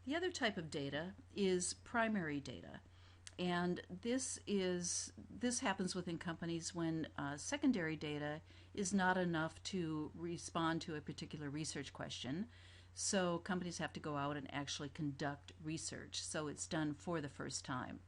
The other type of data is primary data. And this happens within companies when secondary data is not enough to respond to a particular research question. So companies have to go out and actually conduct research. So it's done for the first time.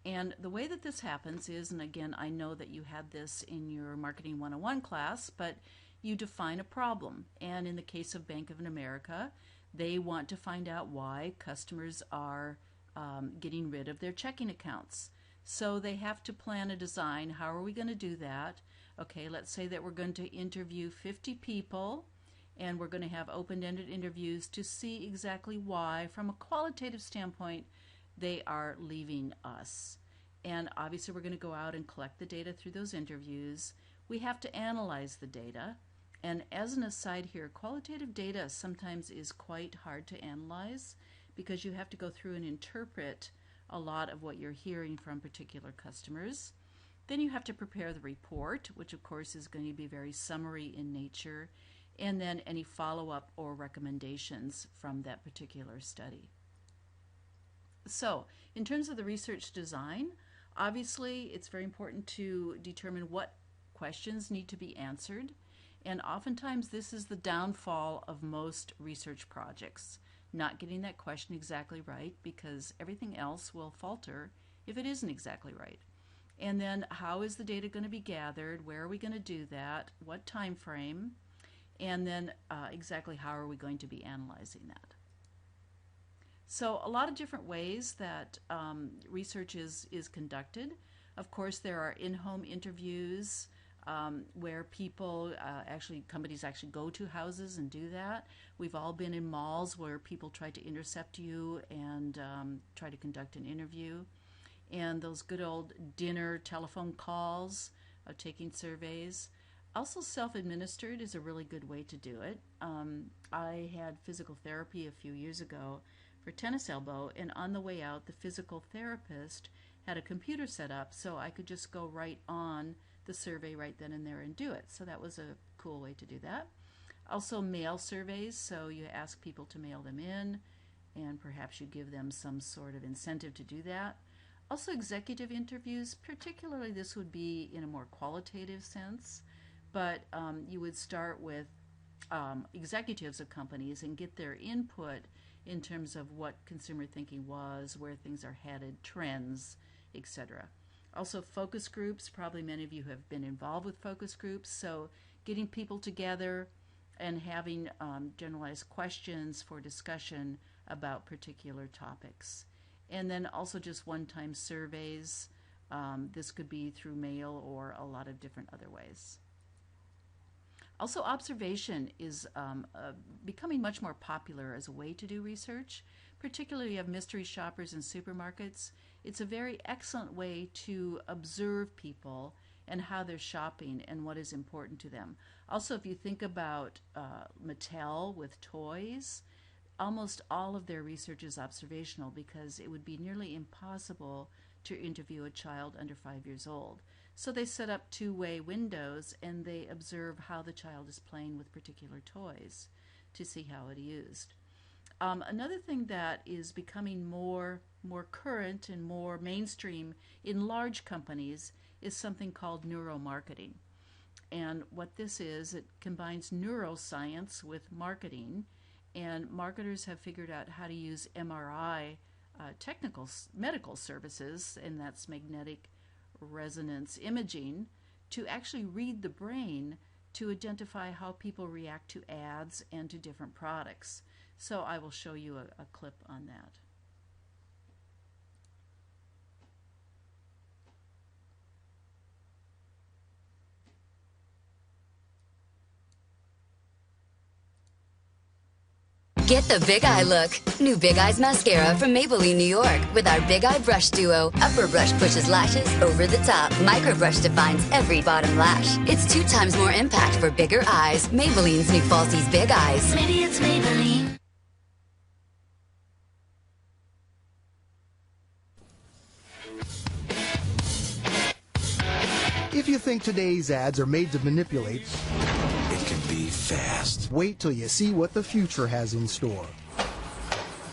And the way that this happens is, and again, I know that you had this in your Marketing 101 class, but you define a problem. And in the case of Bank of America, they want to find out why customers are getting rid of their checking accounts. So they have to plan a design. How are we going to do that? Okay, let's say that we're going to interview 50 people, and we're going to have open-ended interviews to see exactly why, from a qualitative standpoint, they are leaving us. And obviously we're going to go out and collect the data through those interviews. We have to analyze the data. And as an aside here, qualitative data sometimes is quite hard to analyze because you have to go through and interpret a lot of what you're hearing from particular customers. Then you have to prepare the report, which of course is going to be very summary in nature, and then any follow-up or recommendations from that particular study. So, in terms of the research design, obviously it's very important to determine what questions need to be answered. And oftentimes this is the downfall of most research projects, not getting that question exactly right, because everything else will falter if it isn't exactly right. And then how is the data going to be gathered? Where are we going to do that? What time frame? And then exactly how are we going to be analyzing that? So a lot of different ways that research is conducted. Of course, there are in-home interviews where people companies actually go to houses and do that. We've all been in malls where people try to intercept you and try to conduct an interview. And those good old dinner telephone calls of taking surveys. Also, self-administered is a really good way to do it. I had physical therapy a few years ago for tennis elbow, and on the way out, the physical therapist had a computer set up so I could just go right on the survey right then and there and do it. So that was a cool way to do that. Also, mail surveys, so you ask people to mail them in, and perhaps you give them some sort of incentive to do that. Also, executive interviews, particularly this would be in a more qualitative sense, but you would start with executives of companies and get their input in terms of what consumer thinking was, where things are headed, trends, etc. Also, focus groups, probably many of you have been involved with focus groups, so getting people together and having generalized questions for discussion about particular topics. And then also just one-time surveys. This could be through mail or a lot of different other ways. Also, observation is becoming much more popular as a way to do research. Particularly, you have mystery shoppers in supermarkets. It's a very excellent way to observe people and how they're shopping and what is important to them. Also, if you think about Mattel with toys, almost all of their research is observational because it would be nearly impossible to interview a child under 5 years old. So they set up two-way windows and they observe how the child is playing with particular toys to see how it is used. Another thing that is becoming more current and more mainstream in large companies is something called neuromarketing. And what this is, it combines neuroscience with marketing, and marketers have figured out how to use MRI medical services, and that's magnetic resonance imaging, to actually read the brain to identify how people react to ads and to different products. So I will show you a clip on that. Get the Big Eye look. New Big Eyes Mascara from Maybelline, New York. With our Big Eye Brush Duo. Upper brush pushes lashes over the top. Micro brush defines every bottom lash. It's 2 times more impact for bigger eyes. Maybelline's new Falsies Big Eyes. Maybe it's Maybelline. If you think today's ads are made to manipulate, it can be fast. Wait till you see what the future has in store.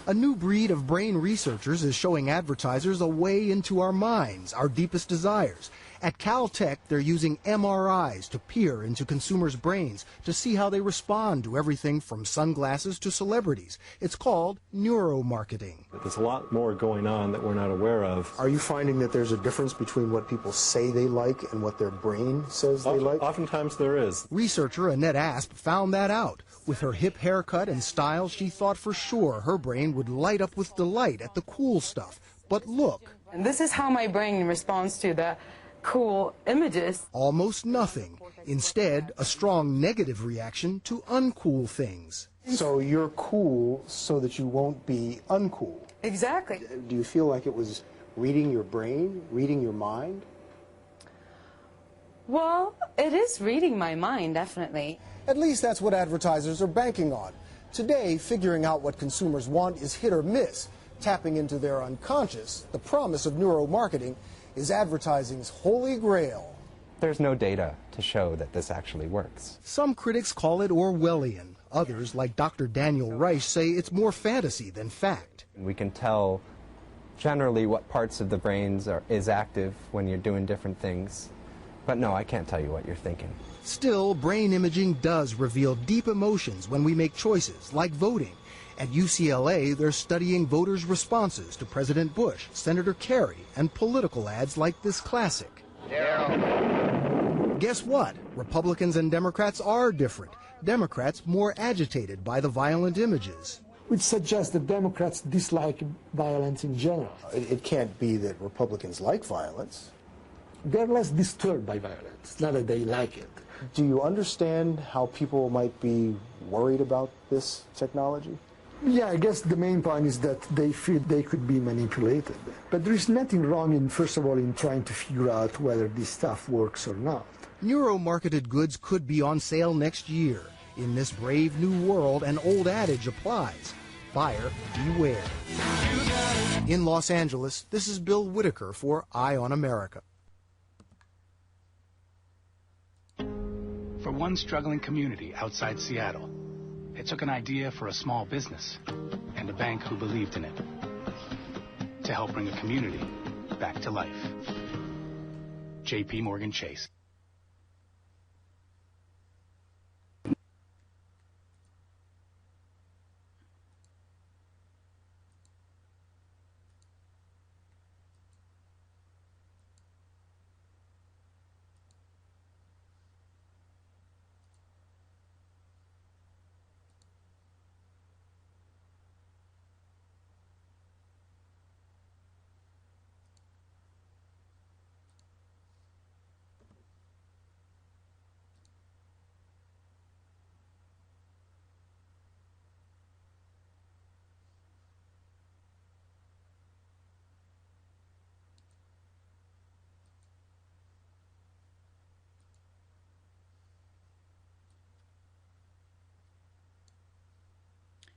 A new breed of brain researchers is showing advertisers a way into our minds, our deepest desires. At Caltech, they're using MRIs to peer into consumers' brains to see how they respond to everything from sunglasses to celebrities. It's called neuromarketing. There's a lot more going on that we're not aware of. Are you finding that there's a difference between what people say they like and what their brain says they like? Oftentimes there is. Researcher Annette Asp found that out. With her hip haircut and style, she thought for sure her brain would light up with delight at the cool stuff. But look. And this is how my brain responds to the cool images. Almost nothing. Instead, a strong negative reaction to uncool things. So you're cool so that you won't be uncool. Exactly. Do you feel like it was reading your brain, reading your mind? Well, it is reading my mind, definitely. At least that's what advertisers are banking on. Today, figuring out what consumers want is hit or miss. Tapping into their unconscious, the promise of neuromarketing, is advertising's holy grail. There's no data to show that this actually works. Some critics call it Orwellian. Others, like Dr. Daniel Reich, say it's more fantasy than fact. We can tell generally what parts of the brains is active when you're doing different things. But no, I can't tell you what you're thinking. Still, brain imaging does reveal deep emotions when we make choices, like voting. At UCLA, they're studying voters' responses to President Bush, Senator Kerry, and political ads like this classic. Guess what? Republicans and Democrats are different. Democrats more agitated by the violent images. Which suggests that Democrats dislike violence in general. It can't be that Republicans like violence. They're less disturbed by violence. It's not that they like it. Do you understand how people might be worried about this technology? Yeah, I guess the main point is that they feel they could be manipulated. But there is nothing wrong in, first of all, in trying to figure out whether this stuff works or not. Neuromarketed goods could be on sale next year. In this brave new world, an old adage applies. Buyer beware. In Los Angeles, this is Bill Whitaker for Eye on America. For one struggling community outside Seattle, it took an idea for a small business and a bank who believed in it to help bring a community back to life. J.P. Morgan Chase.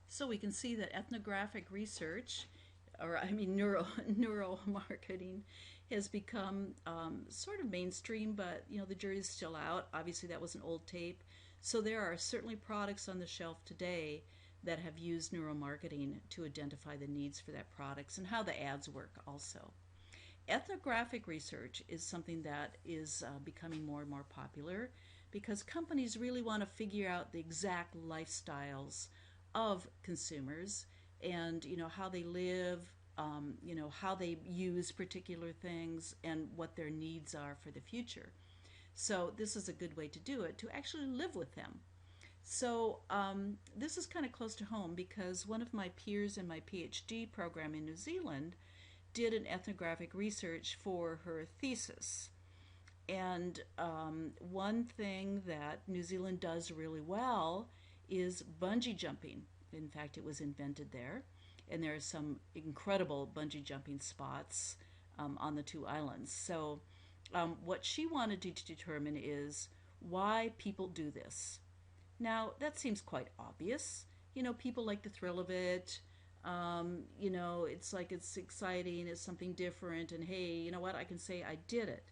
So we can see that ethnographic research, neuro marketing, has become sort of mainstream, but the jury's still out. Obviously, that was an old tape. So there are certainly products on the shelf today that have used neuromarketing to identify the needs for that products and how the ads work also. Ethnographic research is something that is becoming more and more popular because companies really want to figure out the exact lifestyles of consumers and how they live, how they use particular things and what their needs are for the future. So this is a good way to do it, to actually live with them. So this is kind of close to home because one of my peers in my PhD program in New Zealand did an ethnographic research for her thesis. And one thing that New Zealand does really well is bungee jumping. In fact, it was invented there. And there are some incredible bungee jumping spots on the two islands. So what she wanted to determine is why people do this. Now, that seems quite obvious. People like the thrill of it. It's like it's exciting, it's something different, and hey, you know what, I can say I did it.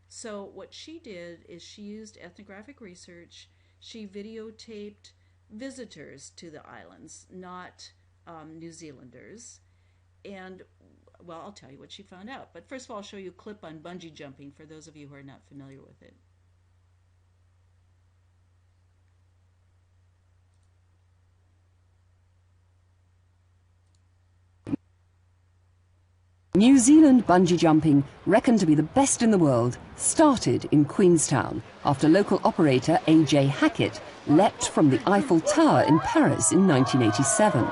So what she did is she used ethnographic research she videotaped visitors to the islands, not New Zealanders. And, well, I'll tell you what she found out. But first of all, I'll show you a clip on bungee jumping for those of you who are not familiar with it. New Zealand bungee jumping, reckoned to be the best in the world, started in Queenstown after local operator A.J. Hackett leapt from the Eiffel Tower in Paris in 1987.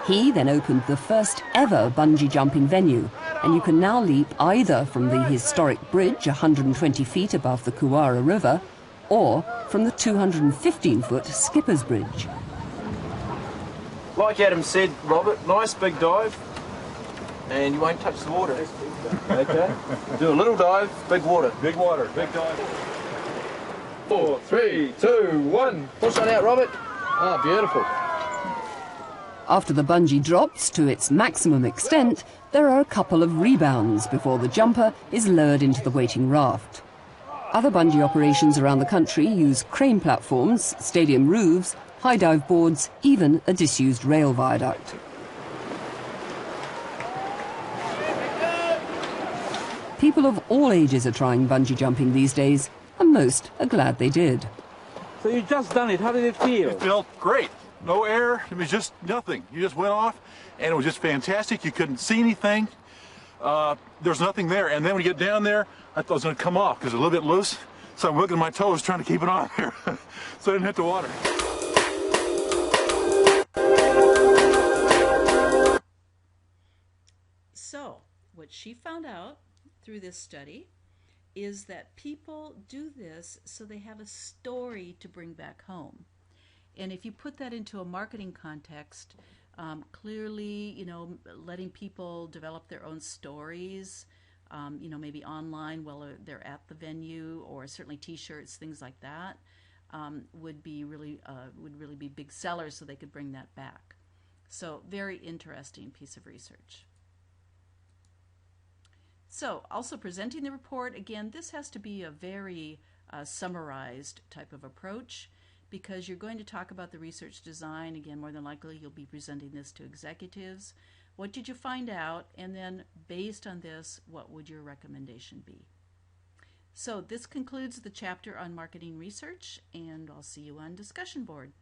He then opened the first ever bungee jumping venue, and you can now leap either from the historic bridge 120 feet above the Kuara River or from the 215-foot Skipper's Bridge. Like Adam said, Robert, nice big dive, and you won't touch the water. Okay? Do a little dive, big water. Big water, big dive. 4, 3, 2, 1. Push on out, Robert. Ah, beautiful. After the bungee drops to its maximum extent, there are a couple of rebounds before the jumper is lowered into the waiting raft. Other bungee operations around the country use crane platforms, stadium roofs, high dive boards, even a disused rail viaduct. People of all ages are trying bungee jumping these days, and most are glad they did. So you just done it. How did it feel? It felt great. No air. It was just nothing. You just went off, and it was just fantastic. You couldn't see anything. There's nothing there. And then when you get down there, I thought it was going to come off because it's a little bit loose. So I'm looking at my toes trying to keep it on there so I didn't hit the water. So, what she found out through this study is that people do this so they have a story to bring back home. And if you put that into a marketing context, clearly, you know, letting people develop their own stories, you know, maybe online while they're at the venue, or certainly T-shirts, things like that, would really be big sellers, so they could bring that back. So, very interesting piece of research. So, also presenting the report, again, this has to be a very summarized type of approach, because you're going to talk about the research design. Again, more than likely you'll be presenting this to executives. What did you find out? And then based on this, what would your recommendation be? So this concludes the chapter on marketing research, and I'll see you on discussion board.